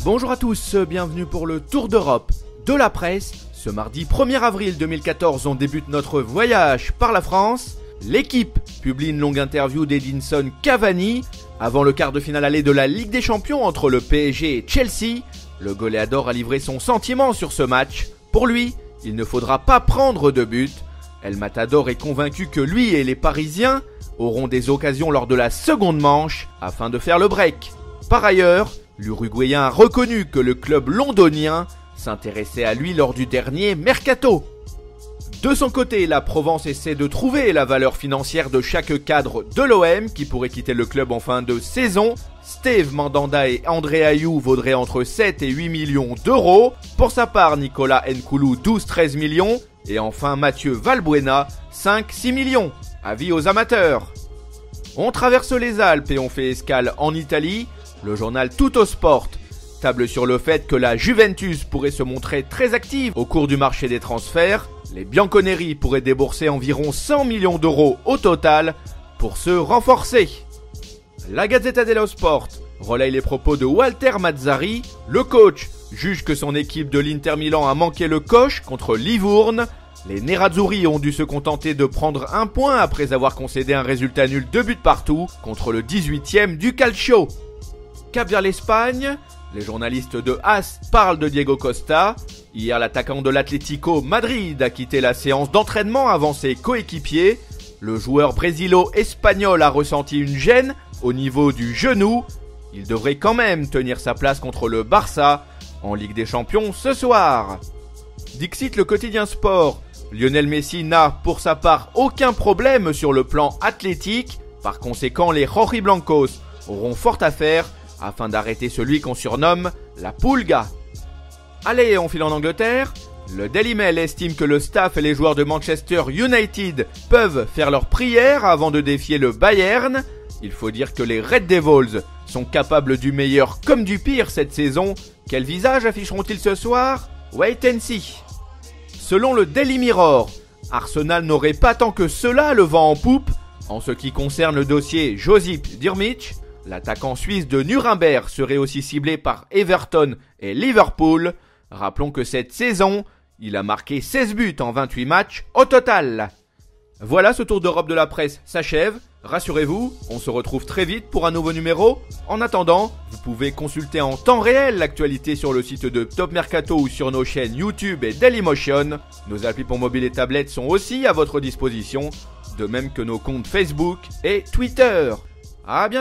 Bonjour à tous, bienvenue pour le Tour d'Europe de la presse. Ce mardi 1er avril 2014, on débute notre voyage par la France. L'équipe publie une longue interview d'Edinson Cavani. Avant le quart de finale aller de la Ligue des Champions entre le PSG et Chelsea, le goléador a livré son sentiment sur ce match. Pour lui, il ne faudra pas prendre de but. El Matador est convaincu que lui et les Parisiens auront des occasions lors de la seconde manche afin de faire le break. Par ailleurs, l'Uruguayen a reconnu que le club londonien s'intéressait à lui lors du dernier mercato. De son côté, la Provence essaie de trouver la valeur financière de chaque cadre de l'OM qui pourrait quitter le club en fin de saison. Steve Mandanda et André Ayew vaudraient entre 7 et 8 millions d'euros. Pour sa part, Nicolas Nkoulou 12-13 millions. Et enfin Mathieu Valbuena 5-6 millions. Avis aux amateurs. On traverse les Alpes et on fait escale en Italie. Le journal Tuttosport table sur le fait que la Juventus pourrait se montrer très active au cours du marché des transferts. Les Bianconeri pourraient débourser environ 100 millions d'euros au total pour se renforcer. La Gazzetta dello Sport relaye les propos de Walter Mazzarri. Le coach juge que son équipe de l'Inter Milan a manqué le coche contre Livourne. Les Nerazzurri ont dû se contenter de prendre un point après avoir concédé un résultat nul 2 buts partout contre le 18e du Calcio. Cap vers l'Espagne, les journalistes de AS parlent de Diego Costa. Hier, l'attaquant de l'Atlético Madrid a quitté la séance d'entraînement avant ses coéquipiers. Le joueur brésilo-espagnol a ressenti une gêne au niveau du genou. Il devrait quand même tenir sa place contre le Barça en Ligue des Champions ce soir. Dixit le quotidien sport. Lionel Messi n'a pour sa part aucun problème sur le plan athlétique. Par conséquent, les Rojiblancos auront fort à faire afin d'arrêter celui qu'on surnomme la Pulga. Allez, on file en Angleterre. Le Daily Mail estime que le staff et les joueurs de Manchester United peuvent faire leur prière avant de défier le Bayern. Il faut dire que les Red Devils sont capables du meilleur comme du pire cette saison. Quel visage afficheront-ils ce soir? Wait and see. Selon le Daily Mirror, Arsenal n'aurait pas tant que cela le vent en poupe. En ce qui concerne le dossier Josip Drmić, l'attaquant suisse de Nuremberg serait aussi ciblé par Everton et Liverpool. Rappelons que cette saison, il a marqué 16 buts en 28 matchs au total. Voilà, ce tour d'Europe de la presse s'achève. Rassurez-vous, on se retrouve très vite pour un nouveau numéro. En attendant, vous pouvez consulter en temps réel l'actualité sur le site de Top Mercato ou sur nos chaînes YouTube et Dailymotion. Nos applis pour mobile et tablettes sont aussi à votre disposition, de même que nos comptes Facebook et Twitter. À bientôt.